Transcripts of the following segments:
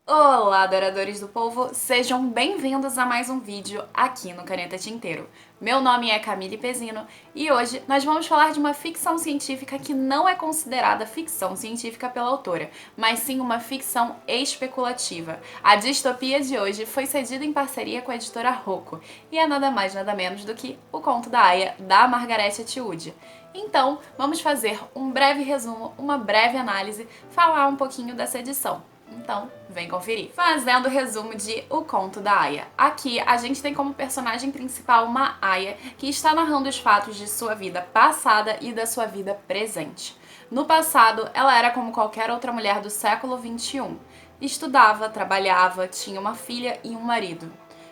Olá, adoradores do povo! Sejam bem-vindos a mais um vídeo aqui no Caneta Tinteiro. Meu nome é Camille Pezino e hoje nós vamos falar de uma ficção científica que não é considerada ficção científica pela autora, mas sim uma ficção especulativa. A distopia de hoje foi cedida em parceria com a editora Rocco e é nada mais nada menos do que O Conto da Aia, da Margaret Atwood. Então, vamos fazer um breve resumo, uma breve análise, falar um pouquinho dessa edição. Então, vem conferir. Fazendo o resumo de O Conto da Aia. Aqui, a gente tem como personagem principal uma Aia que está narrando os fatos de sua vida passada e da sua vida presente. No passado, ela era como qualquer outra mulher do século XXI. Estudava, trabalhava, tinha uma filha e um marido.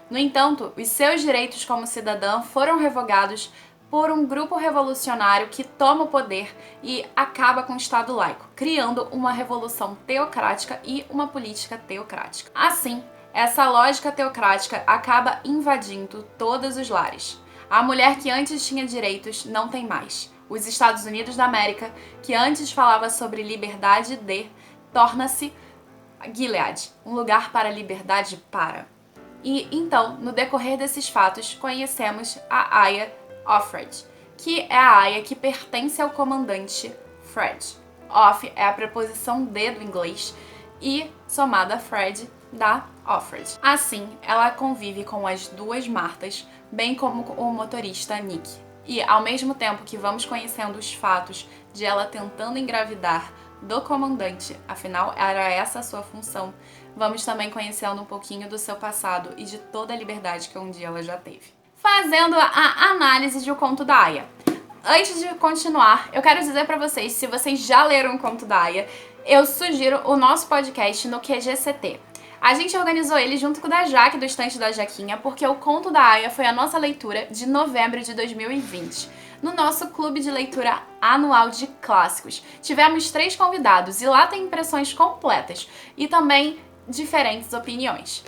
No entanto, os seus direitos como cidadã foram revogados por um grupo revolucionário que toma o poder e acaba com o Estado laico, criando uma revolução teocrática e uma política teocrática. Assim, essa lógica teocrática acaba invadindo todos os lares. A mulher que antes tinha direitos não tem mais. Os Estados Unidos da América, que antes falava sobre liberdade torna-se Gilead, um lugar para a liberdade para. E então, no decorrer desses fatos, conhecemos a Aia Offred, que é a Aia que pertence ao comandante Fred. Off é a preposição de do inglês e somada a Fred dá Offred. Assim, ela convive com as duas Martas, bem como o motorista Nick. E ao mesmo tempo que vamos conhecendo os fatos de ela tentando engravidar do comandante, afinal era essa a sua função, vamos também conhecendo um pouquinho do seu passado e de toda a liberdade que um dia ela já teve. Fazendo a análise de O Conto da Aia. Antes de continuar, eu quero dizer pra vocês, se vocês já leram O Conto da Aia, eu sugiro o nosso podcast no QGCT. A gente organizou ele junto com o da Jaque, do Estante da Jaquinha, porque O Conto da Aia foi a nossa leitura de novembro de 2020, no nosso clube de leitura anual de clássicos. Tivemos 3 convidados e lá tem impressões completas e também diferentes opiniões.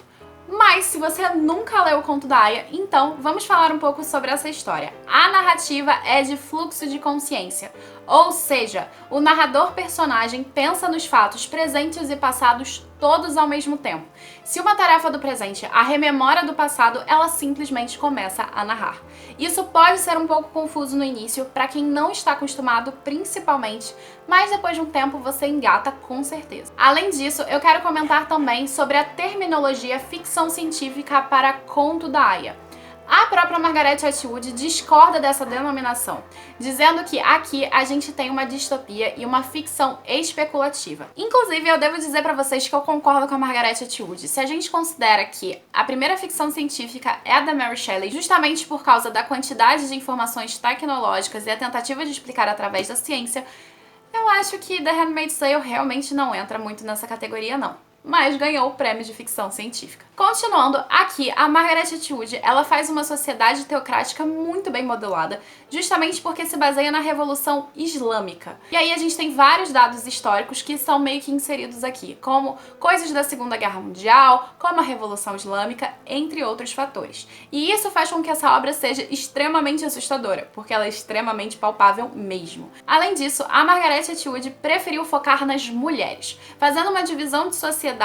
Mas se você nunca leu O Conto da Aia, então vamos falar um pouco sobre essa história. A narrativa é de fluxo de consciência, ou seja, o narrador-personagem pensa nos fatos presentes e passados todos ao mesmo tempo. Se uma tarefa do presente a rememora do passado, ela simplesmente começa a narrar. Isso pode ser um pouco confuso no início para quem não está acostumado, principalmente, mas depois de um tempo você engata com certeza. Além disso, eu quero comentar também sobre a terminologia ficção científica para Conto da Aia. A própria Margaret Atwood discorda dessa denominação, dizendo que aqui a gente tem uma distopia e uma ficção especulativa. Inclusive, eu devo dizer pra vocês que eu concordo com a Margaret Atwood. Se a gente considera que a primeira ficção científica é a da Mary Shelley, justamente por causa da quantidade de informações tecnológicas e a tentativa de explicar através da ciência, eu acho que The Handmaid's Tale realmente não entra muito nessa categoria, não. Mas ganhou o prêmio de ficção científica. Continuando, aqui a Margaret Atwood, ela faz uma sociedade teocrática muito bem modelada, justamente porque se baseia na Revolução Islâmica. E aí a gente tem vários dados históricos que são meio que inseridos aqui, como coisas da Segunda Guerra Mundial, como a Revolução Islâmica, entre outros fatores. E isso faz com que essa obra seja extremamente assustadora, porque ela é extremamente palpável mesmo. Além disso, a Margaret Atwood preferiu focar nas mulheres, fazendo uma divisão de sociedade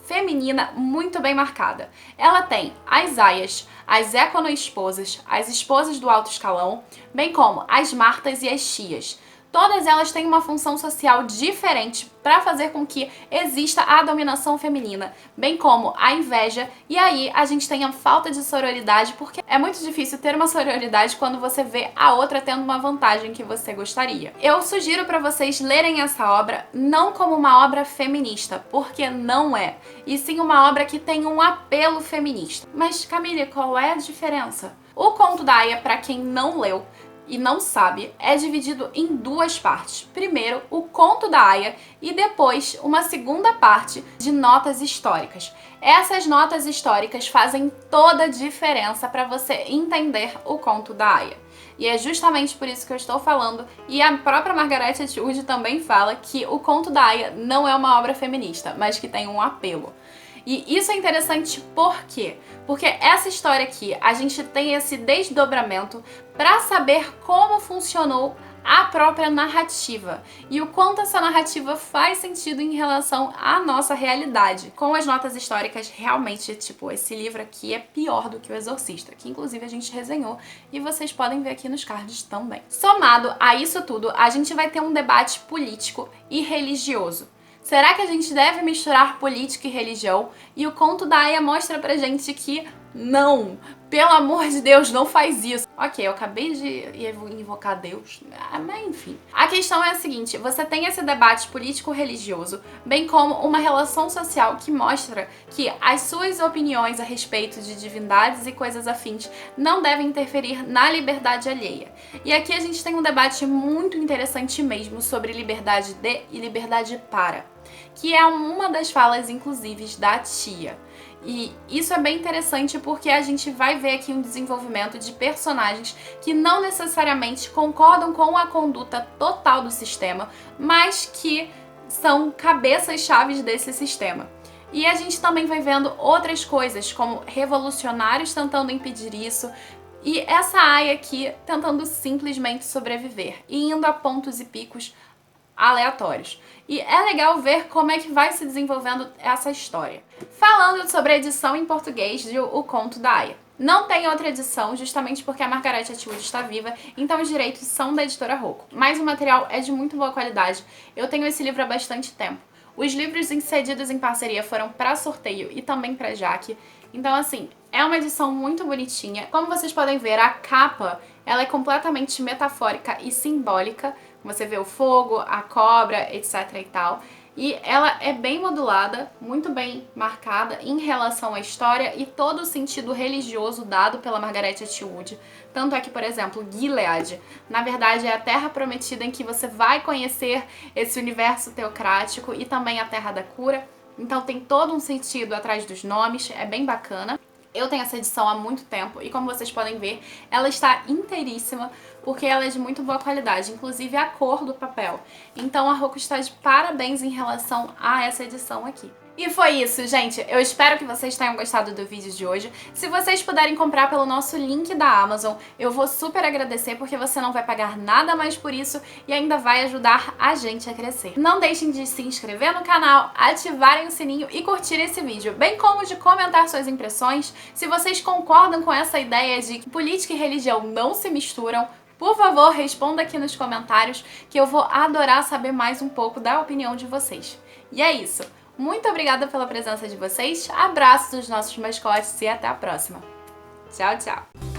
feminina muito bem marcada. Ela tem as aias, as econo-esposas, as esposas do alto escalão, bem como as martas e as tias. Todas elas têm uma função social diferente para fazer com que exista a dominação feminina, bem como a inveja, e aí a gente tem a falta de sororidade, porque é muito difícil ter uma sororidade quando você vê a outra tendo uma vantagem que você gostaria. Eu sugiro para vocês lerem essa obra não como uma obra feminista, porque não é, e sim uma obra que tem um apelo feminista. Mas Camille, qual é a diferença? O Conto da Aia, para quem não leu e não sabe, é dividido em 2 partes. Primeiro, o Conto da Aia e depois uma segunda parte de notas históricas. Essas notas históricas fazem toda a diferença para você entender o Conto da Aia. E é justamente por isso que eu estou falando, e a própria Margaret Atwood também fala que o Conto da Aia não é uma obra feminista, mas que tem um apelo. E isso é interessante por quê? Porque essa história aqui, a gente tem esse desdobramento para saber como funcionou a própria narrativa e o quanto essa narrativa faz sentido em relação à nossa realidade. Com as notas históricas, realmente, tipo, esse livro aqui é pior do que O Exorcista, que inclusive a gente resenhou e vocês podem ver aqui nos cards também. Somado a isso tudo, a gente vai ter um debate político e religioso. Será que a gente deve misturar política e religião? E o conto da Aya mostra pra gente que não! Pelo amor de Deus, não faz isso! Ok, eu acabei de invocar Deus, mas enfim. A questão é a seguinte, você tem esse debate político-religioso, bem como uma relação social que mostra que as suas opiniões a respeito de divindades e coisas afins não devem interferir na liberdade alheia. E aqui a gente tem um debate muito interessante mesmo sobre liberdade de e liberdade para, que é uma das falas, inclusive, da tia. E isso é bem interessante porque a gente vai ver aqui um desenvolvimento de personagens que não necessariamente concordam com a conduta total do sistema, mas que são cabeças-chaves desse sistema. E a gente também vai vendo outras coisas, como revolucionários tentando impedir isso, e essa Aya aqui tentando simplesmente sobreviver, e indo a pontos e picos aleatórios. E é legal ver como é que vai se desenvolvendo essa história. Falando sobre a edição em português de O Conto da Aya. Não tem outra edição, justamente porque a Margaret Atwood está viva, então os direitos são da editora Rocco. Mas o material é de muito boa qualidade. Eu tenho esse livro há bastante tempo. Os livros cedidos em parceria foram para sorteio e também para Jaque. Então, assim, é uma edição muito bonitinha. Como vocês podem ver, a capa ela é completamente metafórica e simbólica. Você vê o fogo, a cobra, etc e tal. E ela é bem modulada, muito bem marcada em relação à história e todo o sentido religioso dado pela Margaret Atwood. Tanto é que, por exemplo, Gilead, na verdade, é a terra prometida em que você vai conhecer esse universo teocrático e também a terra da cura. Então tem todo um sentido atrás dos nomes, é bem bacana. Eu tenho essa edição há muito tempo e, como vocês podem ver, ela está inteiríssima porque ela é de muito boa qualidade, inclusive a cor do papel. Então a Rocco está de parabéns em relação a essa edição aqui. E foi isso, gente. Eu espero que vocês tenham gostado do vídeo de hoje. Se vocês puderem comprar pelo nosso link da Amazon, eu vou super agradecer porque você não vai pagar nada mais por isso e ainda vai ajudar a gente a crescer. Não deixem de se inscrever no canal, ativarem o sininho e curtir esse vídeo, bem como de comentar suas impressões. Se vocês concordam com essa ideia de que política e religião não se misturam, por favor, responda aqui nos comentários que eu vou adorar saber mais um pouco da opinião de vocês. E é isso. Muito obrigada pela presença de vocês, abraços dos nossos mascotes e até a próxima. Tchau, tchau!